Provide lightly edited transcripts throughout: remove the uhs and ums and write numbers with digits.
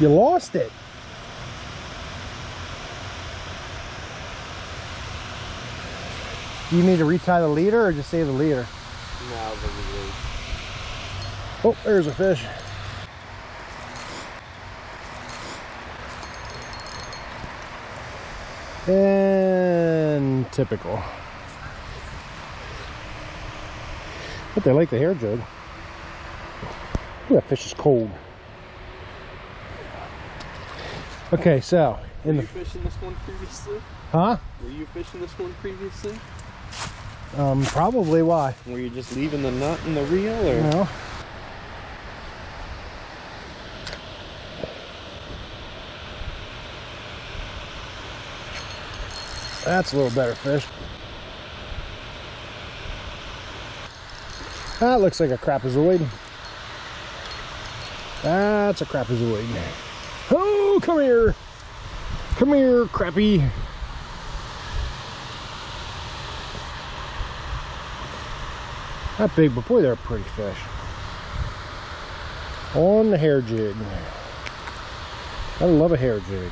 You lost it. Do you need to retie the leader or just save the leader? No, the leader. Oh, there's a fish. And typical. But they like the hair jug. Ooh, that fish is cold. Okay, so Were you fishing this one previously? Huh? Were you fishing this one previously? Probably. Why? Were you just leaving the nut in the reel, or? No. That's a little better fish. That looks like a crapazoid. That's a crapazoid. Oh, come here. Come here, crappie. Not big, but boy, they're a pretty fish. On the hair jig. I love a hair jig.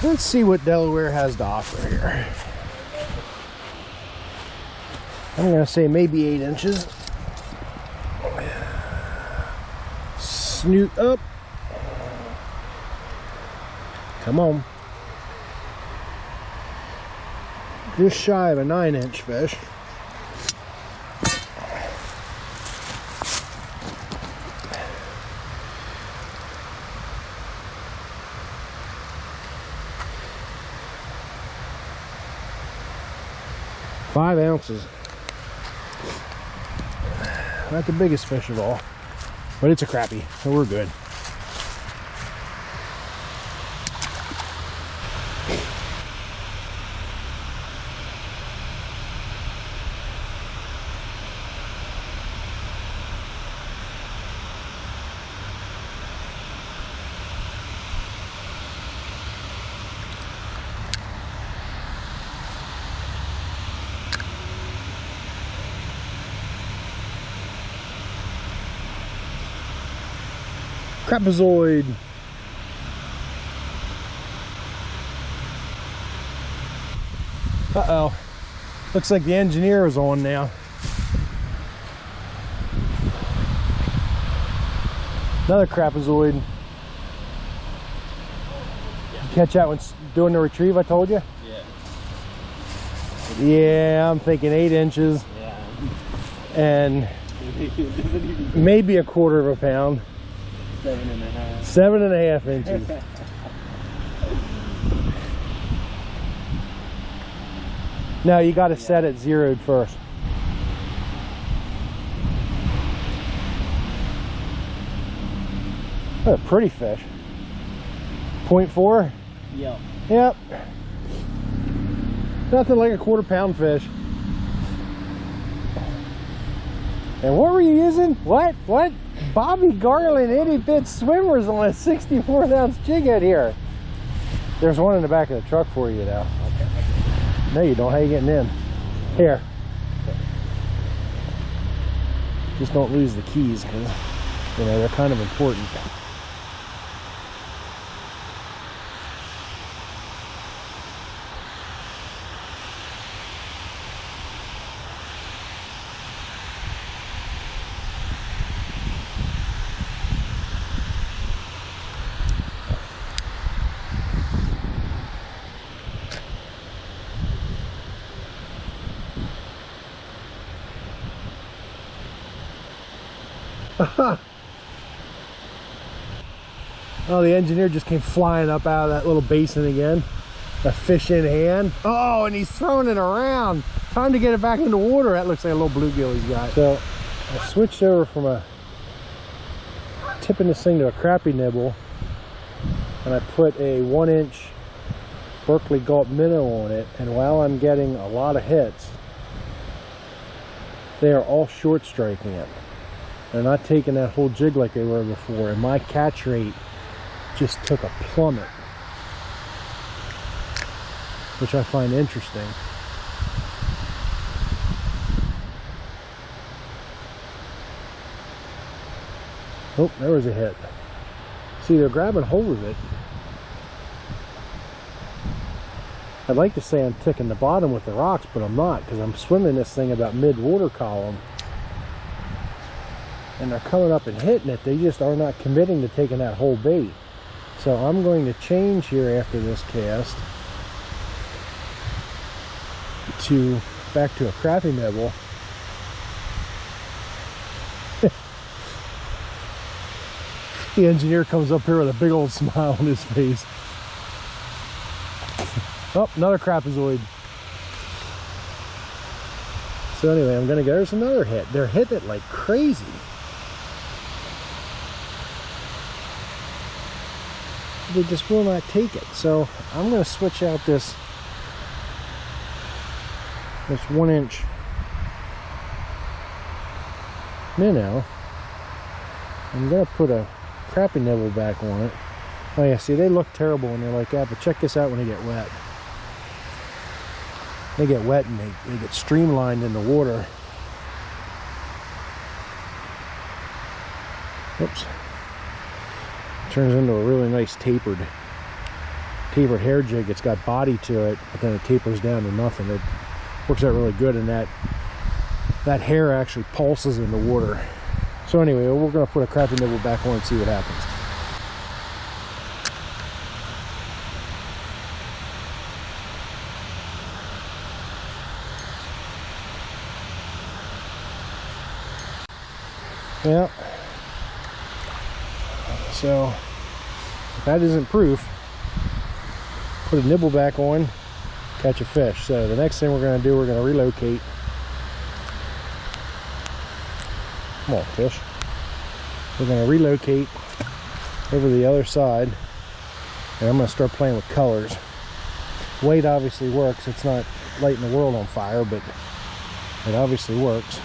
Let's see what Delaware has to offer here. I'm gonna say maybe 8 inches. Snoot up. Come on. Just shy of a 9-inch fish. Five ounces. Not the biggest fish of all, but it's a crappie, so we're good. Crapazoid. Uh-oh. Looks like the engineer is on now. Another crapazoid. Yeah. You catch that when doing the retrieve I told you? Yeah. Yeah, I'm thinking 8 inches. Yeah. And maybe 1/4 of a pound. 7.5. 7.5 inches. No, you got to set it zeroed first. What a pretty fish. 0.4? Yep. Yep. Nothing like a 1/4 pound fish. And what were you using? What? Bobby Garland itty bit swimmers on a 64 ounce jig head here. There's one in the back of the truck for you now. Okay. No, you don't. How you getting in? Here. Just don't lose the keys, because you know they're kind of important. Oh, the engineer just came flying up out of that little basin again. A fish in hand. Oh, and he's throwing it around. Time to get it back in the water. That looks like a little bluegill he's got. So I switched over from tipping this thing to a crappie nibble, and I put a 1-inch Berkeley Gulp minnow on it. And while I'm getting a lot of hits, they are all short striking it. They're not taking that whole jig like they were before, and my catch rate just took a plummet, which I find interesting. Oh, there was a hit. See, they're grabbing hold of it. I'd like to say I'm ticking the bottom with the rocks, but I'm not, because I'm swimming this thing about mid-water column. And they're coming up and hitting it. They just are not committing to taking that whole bait. So I'm going to change here after this cast to back to a crappie nibble. The engineer comes up here with a big old smile on his face. Oh, another crapazoid. So anyway, I'm gonna go. There's another hit. They're hitting it like crazy. They just will not take it. So I'm gonna switch out this 1-inch minnow. I'm gonna put a crappie nibble back on it. Oh yeah, see, they look terrible when they're like that, but check this out when they get wet. They get wet and they get streamlined in the water. Oops. Turns into a really nice tapered hair jig. It's got body to it, but then it tapers down to nothing. It works out really good, and that hair actually pulses in the water. So anyway, we're going to put a crappie nibble back on and see what happens. Yeah. So if that isn't proof, put a nibble back on, catch a fish. So the next thing we're going to do, we're going to relocate. Come on, fish. We're going to relocate over the other side, and I'm going to start playing with colors. Weight obviously works. It's not lighting the world on fire, but it obviously works.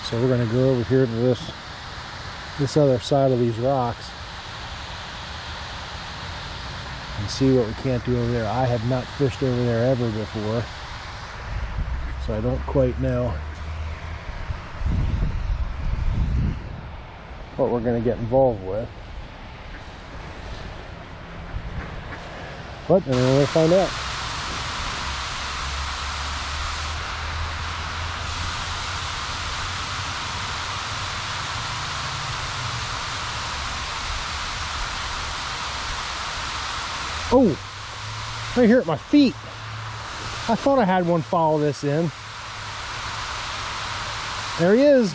So we're going to go over here to this other side of these rocks and see what we can't do over there. I have not fished over there ever before, so I don't quite know what we're going to get involved with. But then we're going to find out. Oh, right here at my feet. I thought I had one follow this in. There he is.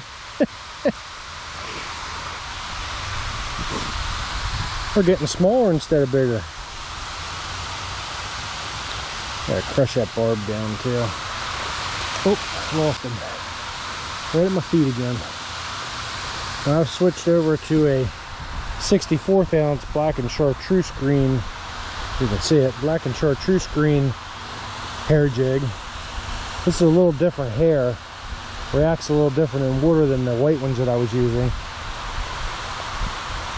We're getting smaller instead of bigger. Gotta crush that barb down too. Oh, lost him. Right at my feet again. Now I've switched over to a 64th ounce black and chartreuse green. You can see it, black and chartreuse green hair jig. This is a little different hair. Reacts a little different in water than the white ones that I was using.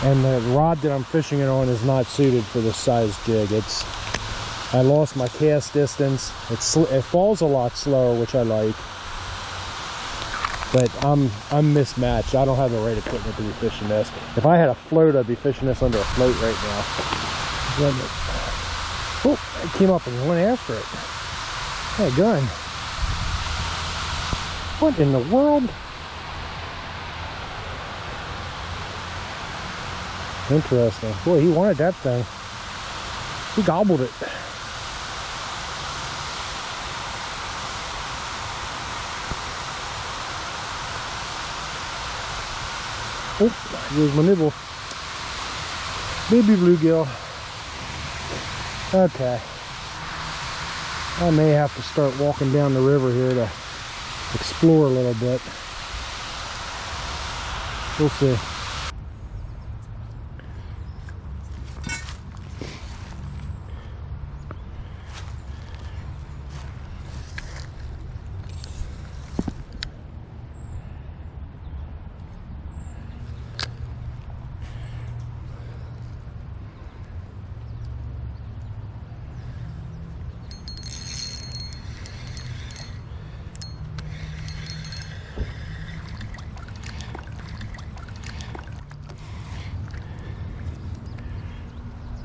And the rod that I'm fishing it on is not suited for this size jig. I lost my cast distance. It falls a lot slower, which I like. But I'm mismatched. I don't have the right equipment to be fishing this. If I had a float, I'd be fishing this under a float right now. Oh, I came up and went after it. Hey, gun. What in the world? Interesting. Boy, he wanted that thing. He gobbled it. Oh, here's my nibble. Baby bluegill. Okay. I may have to start walking down the river here to explore a little bit. We'll see.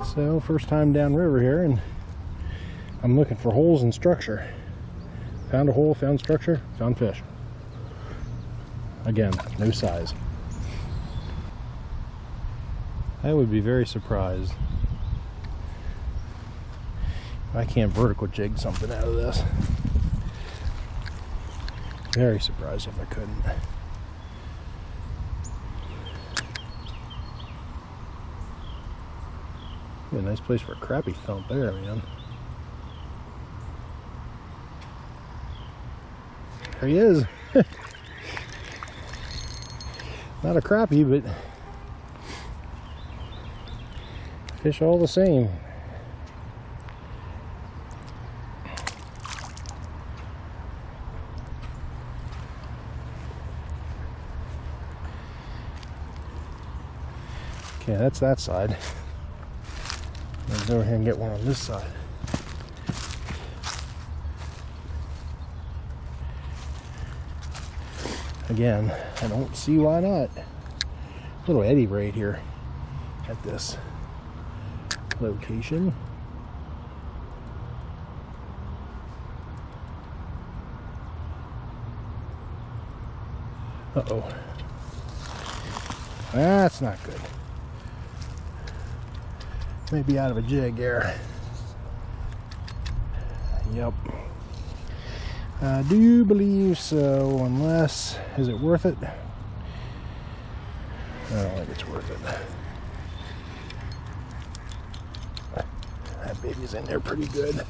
So first time downriver here, and I'm looking for holes in structure. Found a hole, found structure, found fish. Again, no size. I would be very surprised if I can't vertical jig something out of this. Very surprised if I couldn't. A nice place for a crappie thump there, man. There he is. Not a crappie, but fish all the same. Okay, that's that side. Let's go over here and get one on this side. Again, I don't see why not. Little eddy right here at this location. Uh-oh. That's not good. Maybe out of a jig there. Yep. I do believe so, unless, is it worth it? I don't think it's worth it. That baby's in there pretty good.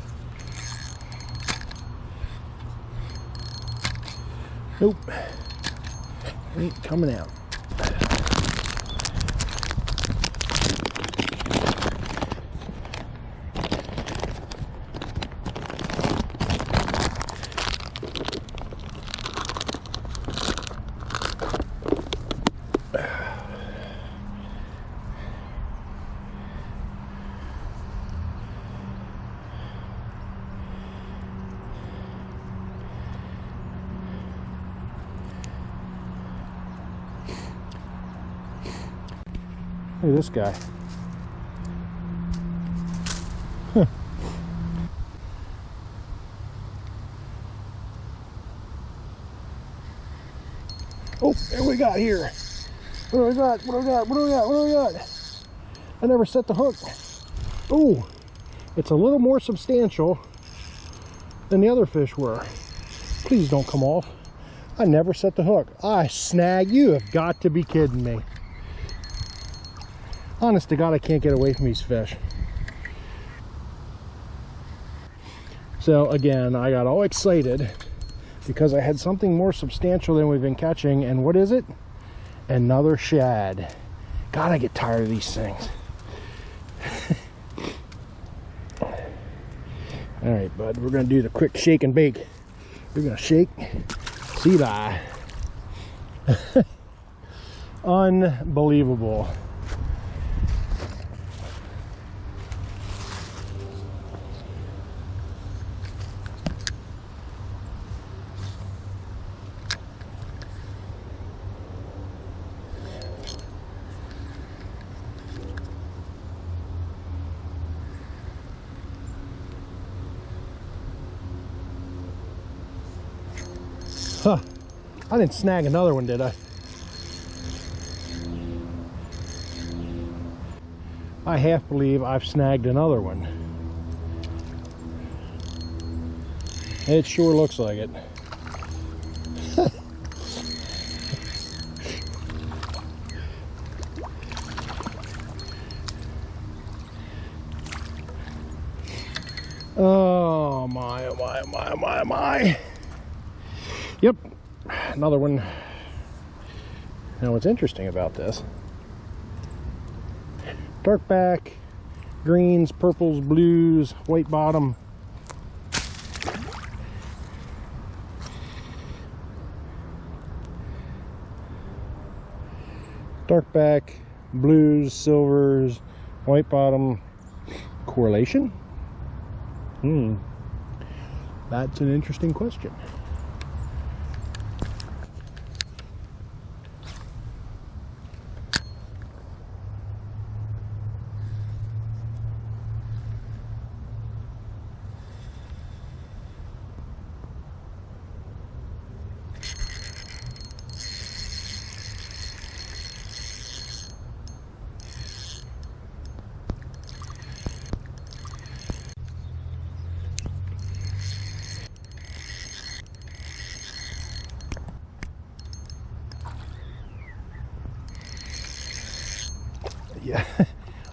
Nope. Ain't coming out. Look at this guy. Huh. Oh, what do we got here? What do we got? What do we got? What do we got? What do we got? I never set the hook. Oh, it's a little more substantial than the other fish were. Please don't come off. I never set the hook. I snag. You have got to be kidding me. Honest to God, I can't get away from these fish. So again, I got all excited because I had something more substantial than we've been catching. And what is it? Another shad. God, I get tired of these things. All right, bud, we're gonna do the quick shake and bake. We're gonna shake, see bye. Unbelievable. Huh. I didn't snag another one, did I? I half believe I've snagged another one. It sure looks like it. Oh my, oh my, oh my, oh my, oh my. Yep, another one. Now what's interesting about this, dark back, greens, purples, blues, white bottom. Dark back, blues, silvers, white bottom. Correlation? That's an interesting question.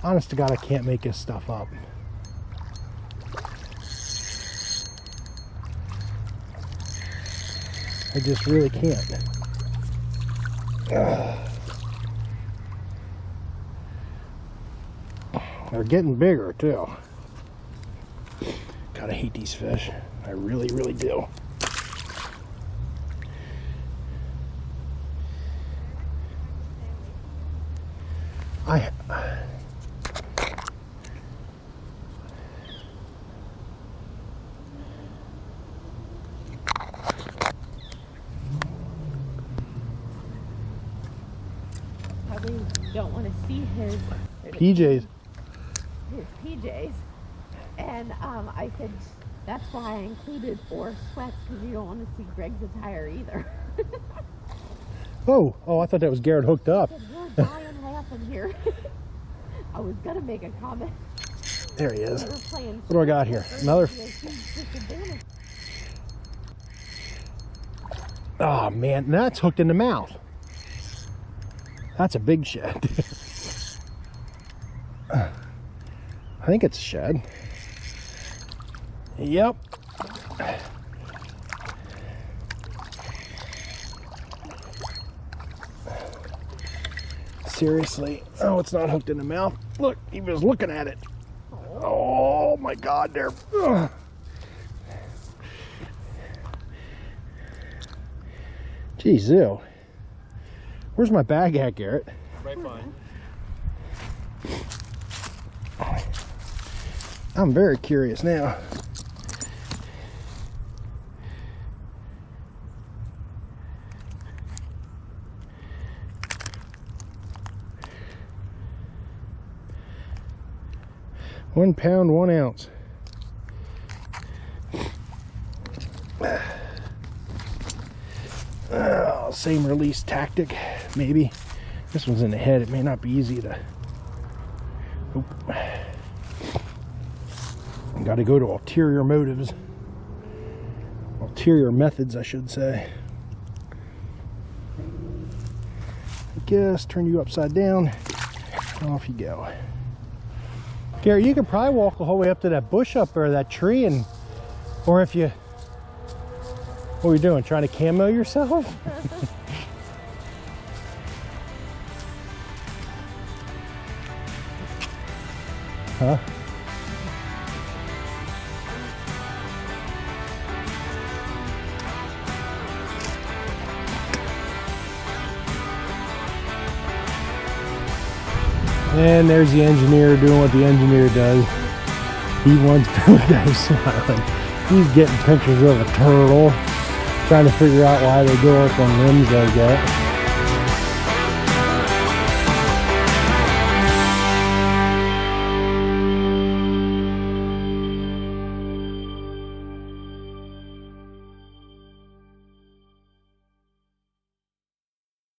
honest to God, I can't make this stuff up. I just really can't. They're getting bigger too. God, I hate these fish. I really, really do. Probably don't want to see his PJs. His PJs, and I said that's why I included 4 sweats, because you don't want to see Greg's attire either. Oh, I thought that was Garrett hooked up. I said, we're dying laughing here. I was gonna make a comment. There he is. We were playing. What do I got here? Another. Oh man, that's hooked in the mouth. That's a big shad. I think it's a shad. Yep. Seriously. Oh, it's not hooked in the mouth. Look, he was looking at it. Oh my God, there. Ugh. Geez, ew. Where's my bag at, Garrett? Right behind. I'm very curious now. £1 pound, 1 ounce. Same release tactic, maybe. This one's in the head. It may not be easy to. Oop. Got to go to ulterior motives. Ulterior methods, I should say. I guess turn you upside down. And off you go. Gary, you could probably walk the whole way up to that bush up there, that tree, and or if you, what are you doing? Trying to camo yourself? Huh? And there's the engineer doing what the engineer does. He wants to go smiling. He's getting pictures of a turtle, trying to figure out why they go up on limbs like that.